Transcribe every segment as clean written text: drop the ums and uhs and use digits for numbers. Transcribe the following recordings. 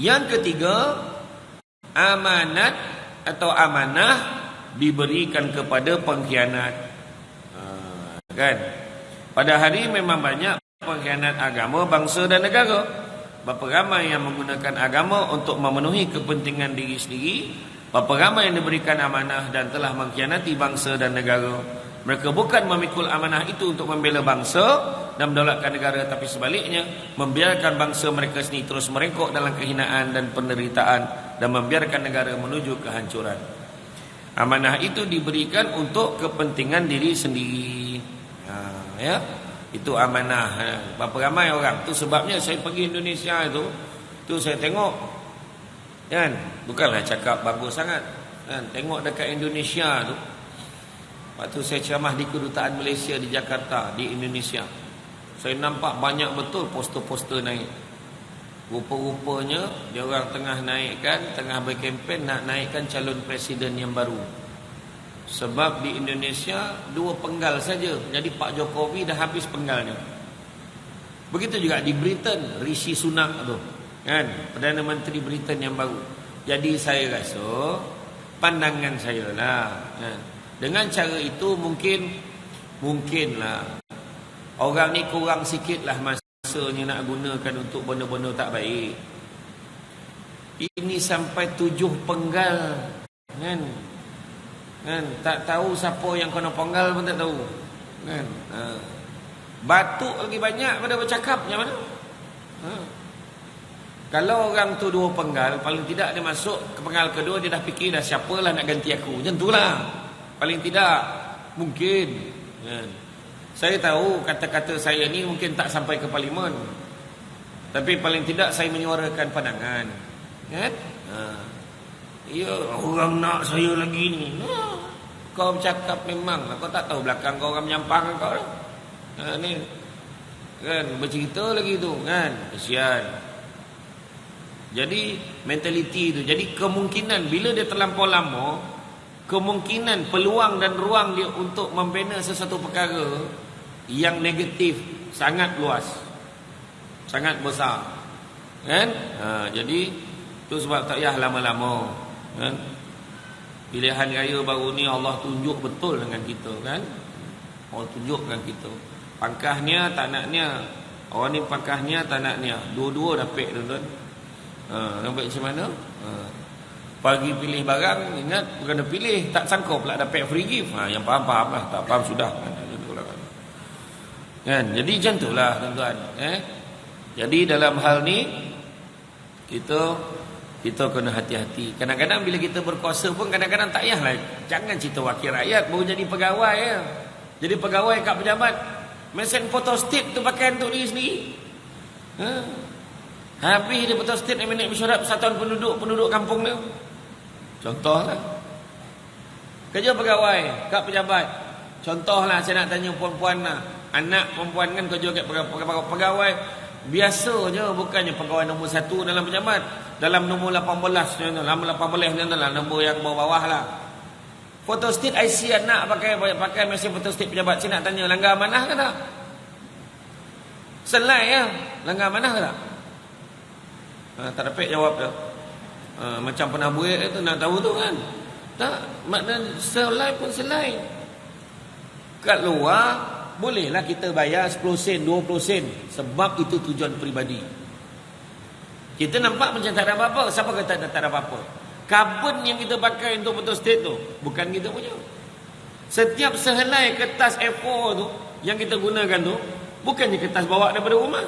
Yang ketiga, amanat atau amanah diberikan kepada pengkhianat. Kan? Pada hari memang banyak pengkhianat agama, bangsa dan negara. Berapa ramai yang menggunakan agama untuk memenuhi kepentingan diri sendiri, berapa ramai yang diberikan amanah dan telah mengkhianati bangsa dan negara. Mereka bukan memikul amanah itu untuk membela bangsa dan mendaulatkan negara, tapi sebaliknya membiarkan bangsa mereka sendiri terus merengkok dalam kehinaan dan penderitaan dan membiarkan negara menuju kehancuran. Amanah itu diberikan untuk kepentingan diri sendiri. Ya, itu amanah. Berapa ramai orang tu, sebabnya saya pergi Indonesia tu saya tengok, kan, bukanlah cakap bagus sangat, kan, tengok dekat Indonesia tu. Waktu saya ceramah di Kedutaan Malaysia di Jakarta, di Indonesia, saya nampak banyak betul poster-poster naik. Rupa-rupanya dia orang tengah berkempen nak naikkan calon presiden yang baru. Sebab di Indonesia 2 penggal saja, jadi Pak Jokowi dah habis penggalnya. Begitu juga di Britain, Rishi Sunak tu, kan, Perdana Menteri Britain yang baru. Jadi saya rasa, pandangan saya lah, kan, dengan cara itu mungkinlah orang ni kurang sikitlah masanya nak gunakan untuk benda-benda tak baik. Ini sampai 7 penggal, kan, tak tahu siapa yang kena penggal pun tak tahu, kan. Batuk lagi banyak pada bercakap, macam mana? Kalau orang tu 2 penggal, paling tidak dia masuk ke penggal kedua, dia dah fikir dah siapalah nak ganti aku, macam itulah. Paling tidak mungkin, kan. Saya tahu kata-kata saya ni mungkin tak sampai ke parlimen, tapi paling tidak saya menyuarakan pandangan, kan. Ya, orang nak saya lagi ni. Kau bercakap memang kau tak tahu belakang kau orang menyampang kau dah. Ni kan bercerita lagi tu, kan, kesian. Jadi mentaliti tu, jadi kemungkinan bila dia terlampau lama, kemungkinan peluang dan ruang dia untuk membina sesuatu perkara yang negatif sangat luas, sangat besar, kan. Jadi tu sebab tak payah lama-lama, kan. Pilihan raya baru ni Allah tunjuk betul dengan kita, kan. Allah tunjuk dengan kita. Pangkahnya tak naknya. Orang ni pangkahnya tak naknya. Dua-dua dapat, tuan-tuan. Nampak macam mana? Pagi pilih barang, ingat bukan dia pilih, tak sangka pula dapat free gift. Yang faham-faham lah, tak faham sudah, kan. Jadi macam itulah, tuan-tuan. Jadi dalam hal ni kita kena hati-hati. Kadang-kadang bila kita berkuasa pun kadang-kadang tak payahlah, jangan cerita wakil rakyat baru jadi pegawai ya. Jadi pegawai kat pejabat, mesin photostat tu pakai untuk diri sendiri. Habis dia photostat yang naik mesyuarat persatuan penduduk kampung dia. Contohlah. Kerja pegawai kat pejabat. Contohlah saya nak tanya perempuan lah. Anak perempuan kan kerja kat pegawai biasa je, bukannya pegawai nombor 1 dalam pejabat. Dalam nombor 18, nombor 18 ni adalah nombor yang bawah lah. Photostat IC anak pakai mesin photostat pejabat. Saya nak tanya, langgar amanah ke tak? Selai ya, langgar amanah ke tak? Tak dapat jawab dah. Macam pernah buat tu, nak tahu tu kan. Tak, maknanya selai pun selai. Kat luar bolehlah kita bayar 10 sen, 20 sen, sebab itu tujuan peribadi. Kita nampak macam tak ada apa-apa. Siapa kata tak ada apa-apa? Karbon yang kita pakai untuk photostat tu bukan kita punya. Setiap sehelai kertas A4 tu yang kita gunakan tu bukannya kertas bawa daripada rumah.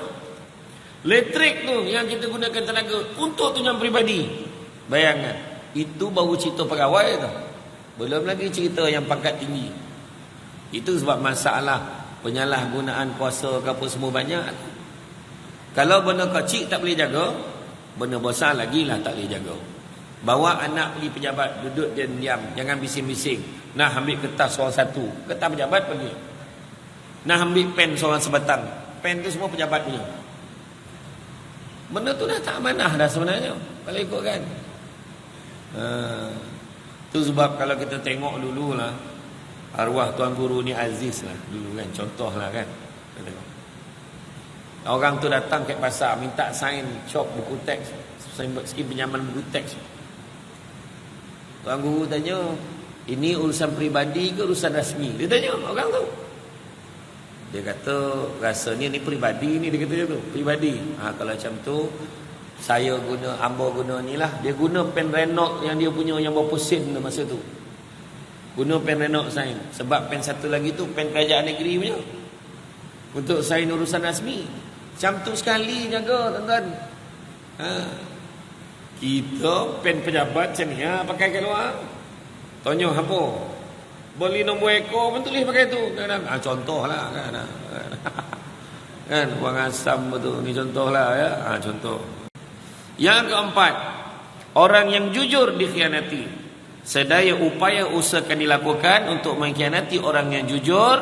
Elektrik tu yang kita gunakan tenaga untuk tujuan peribadi. Bayangkan, itu baru cerita pegawai tu. Belum lagi cerita yang pangkat tinggi. Itu sebab masalah penyalahgunaan kuasa ke apa semua banyak. Kalau benda kecil tak boleh jaga, benda besar lagi lah tak boleh jaga. Bawa anak pergi pejabat, duduk diam, jangan bising-bising. Nah ambil kertas seorang satu, kertas pejabat pergi. Nah ambil pen seorang sebatang, pen tu semua pejabat punya. Benda tu dah tak amanah dah sebenarnya, kalau ikutkan. Tu sebab kalau kita tengok dulu lah, arwah Tuan Guru ni Aziz lah dulu kan, contoh lah kan. Orang tu datang ke pasar minta sign shop buku teks skim pinjaman buku teks. Tuan guru tanya, ini urusan peribadi ke urusan rasmi? Dia tanya orang tu. Dia kata rasanya ni peribadi ni, dia kata tu, peribadi. Kalau macam tu saya guna, hamba guna ni lah. Dia guna pen Renault yang dia punya yang berapa sen masa tu. Guna pen Renault sign. Sebab pen satu lagi tu pen kerajaan negeri punya. Untuk sign urusan rasmi. Macam tu sekali jaga tuan-tuan. Kita pen pejabat macam ni pakai kat luar. Tanya apa? Beli nombor ekor pun tulis pakai tu. Contoh lah kan. Kan Wang Asam betul. Ni contoh lah ya. Contoh. Yang keempat, orang yang jujur dikhianati. Sedaya upaya usahakan dilakukan untuk mengkhianati orang yang jujur.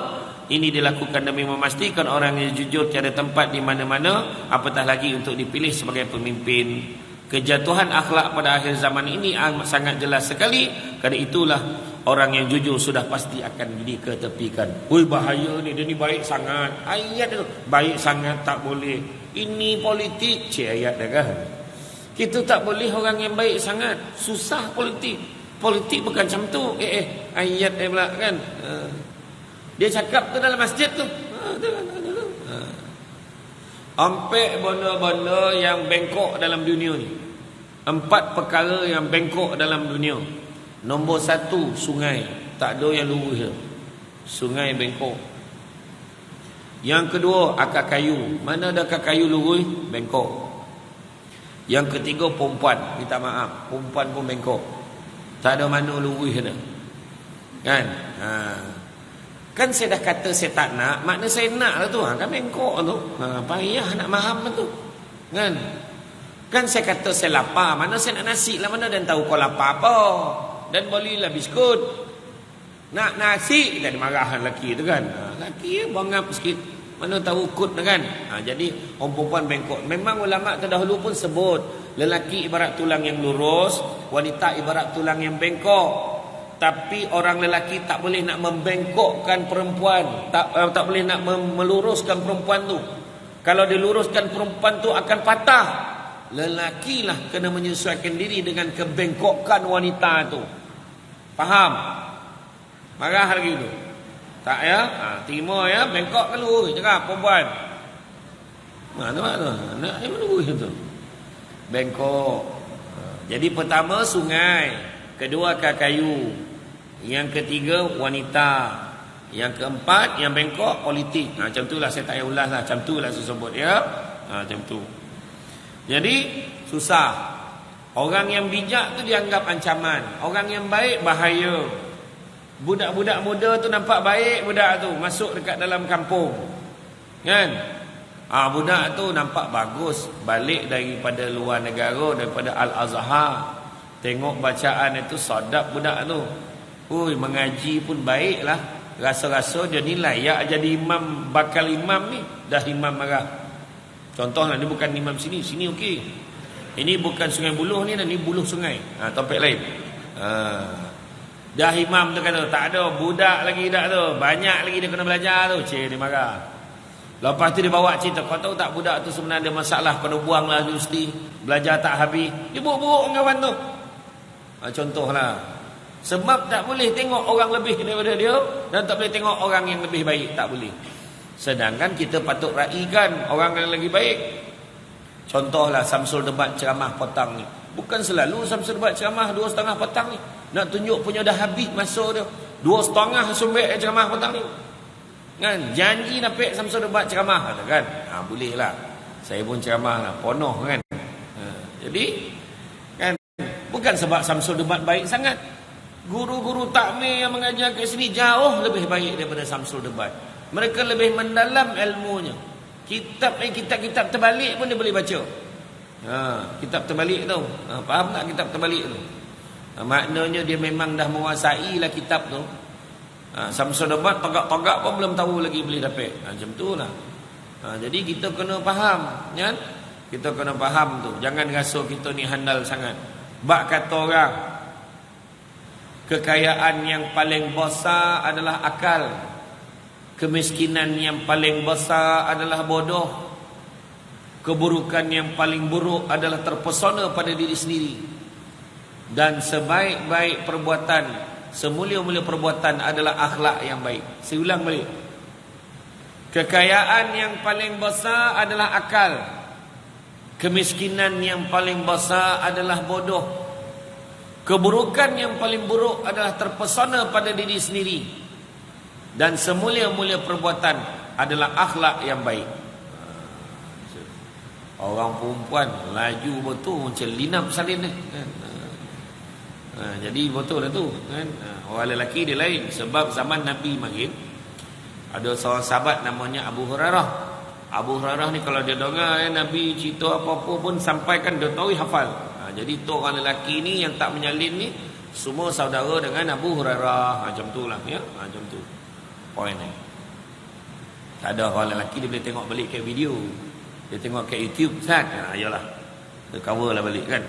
Ini dilakukan demi memastikan orang yang jujur tiada tempat di mana-mana, apatah lagi untuk dipilih sebagai pemimpin. Kejatuhan akhlak pada akhir zaman ini sangat jelas sekali. Kerana itulah orang yang jujur sudah pasti akan diketepikan. Oi, bahaya ni, dia ni baik sangat. Ayat itu baik sangat tak boleh. Ini politik, ayat dah kan. Kita tak boleh orang yang baik sangat. Susah politik. Politik bukan macam tu. Ayat dia pula kan. Dia cakap tu dalam masjid tu. Ampe benda-benda yang bengkok dalam dunia ni. 4 perkara yang bengkok dalam dunia. Nombor 1, sungai. Tak ada yang lurus. Sungai bengkok. Yang kedua, akar kayu. Mana ada akar kayu lurus? Bengkok. Yang ketiga, perempuan. Minta maaf, perempuan pun bengkok. Tak ada mana lurus dah. Kan? Kan saya dah kata saya tak nak, makna saya nak lah tu. Kan bengkok tu. Payah nak faham tu. Kan saya kata saya lapar, mana saya nak nasi lah, mana dan tahu kau lapar apa. Dan belilah biskut. Nak nasi, dan marahan lelaki tu kan. Lelaki bangap sikit. Mana tahu kut kan. Jadi orang perempuan bengkok. Memang ulama terdahulu pun sebut, lelaki ibarat tulang yang lurus, wanita ibarat tulang yang bengkok. Tapi orang lelaki tak boleh nak membengkokkan perempuan, tak boleh nak meluruskan perempuan tu. Kalau diluruskan perempuan tu akan patah. Lelaki lah kena menyesuaikan diri dengan kebengkokan wanita tu. Faham? Marah lagi tu. Tak ya? Terima ya, bengkok ke lurus cakap perempuan. Mana tu? Nak yang lurus tu. Bengkok. Jadi pertama sungai, kedua akar kayu, yang ketiga wanita, yang keempat yang bengkok politik. Macam tu lah, saya tak payah ulas lah. Macam tu lah saya sebut ya. Macam tu. Jadi susah. Orang yang bijak tu dianggap ancaman, orang yang baik bahaya. Budak-budak muda tu nampak baik, budak tu masuk dekat dalam kampung kan. Budak tu nampak bagus, balik daripada luar negara, daripada Al-Azhar. Tengok bacaan itu sedap budak tu. Mengaji pun baiklah. Rasa-rasa dia ni layak jadi imam, bakal imam ni. Dah imam marah. Contohlah, ni bukan imam sini, sini okey. Ini bukan Sungai Buloh ni, dan ni Buloh Sungai. Topik lain. Dah imam tu kata, tak ada budak lagi dah tu. Banyak lagi dia kena belajar tu. Dia marah. Lepas tu dia bawa cerita, kau tahu tak budak tu sebenarnya ada masalah, kau dah buanglah universiti, belajar tak habis. Dia buruk-buruk dengan kawan tu. Contohlah. Sebab tak boleh tengok orang lebih daripada dia, dan tak boleh tengok orang yang lebih baik. Tak boleh. Sedangkan kita patut raikan orang yang lagi baik. Contohlah Samsul Debat ceramah petang ni. Bukan selalu Samsul Debat ceramah 2:30 petang ni. Nak tunjuk punya dah habis masa dia. 2:30 sumbek ceramah petang ni. Kan? Janji napik Samsul Debat ceramah kan? Boleh lah. Saya pun ceramah lah. Ponoh kan? Jadi kan, bukan sebab Samsul Debat baik sangat. Guru-guru takmir yang mengajar kat sini jauh lebih baik daripada Samsul Debat. Mereka lebih mendalam ilmunya. Kitab terbalik pun dia boleh baca. Kitab terbalik tu. Faham tak kitab terbalik tu? Maknanya dia memang dah menguasai lah kitab tu. Samsul Debat togak-togak pun belum tahu lagi boleh dapat. Macam tu lah. Jadi kita kena faham kan? Kita kena faham tu. Jangan rasa kita ni handal sangat. Bak kata orang, kekayaan yang paling besar adalah akal. Kemiskinan yang paling besar adalah bodoh. Keburukan yang paling buruk adalah terpesona pada diri sendiri. Dan sebaik-baik perbuatan, semulia-mulia perbuatan adalah akhlak yang baik. Saya ulang balik. Kekayaan yang paling besar adalah akal. Kemiskinan yang paling besar adalah bodoh. Keburukan yang paling buruk adalah terpesona pada diri sendiri. Dan semulia-mulia perbuatan adalah akhlak yang baik. Orang perempuan laju betul macam linap salin ni kan? Jadi betul lah tu kan? Orang lelaki dia lain. Sebab zaman Nabi makin ada seorang sahabat namanya Abu Hurairah. Abu Hurairah ni kalau dia dengar Nabi cerita apa-apa pun sampaikan, dia tahu hafal. Jadi tu orang lelaki ni yang tak menyalin ni semua saudara dengan Abu Hurairah. Macam tu lah ya? Macam tu poin ni. Tak ada orang lelaki dia boleh tengok balik kat video, dia tengok kat YouTube kan? Ayolah, dia cover lah balik kan.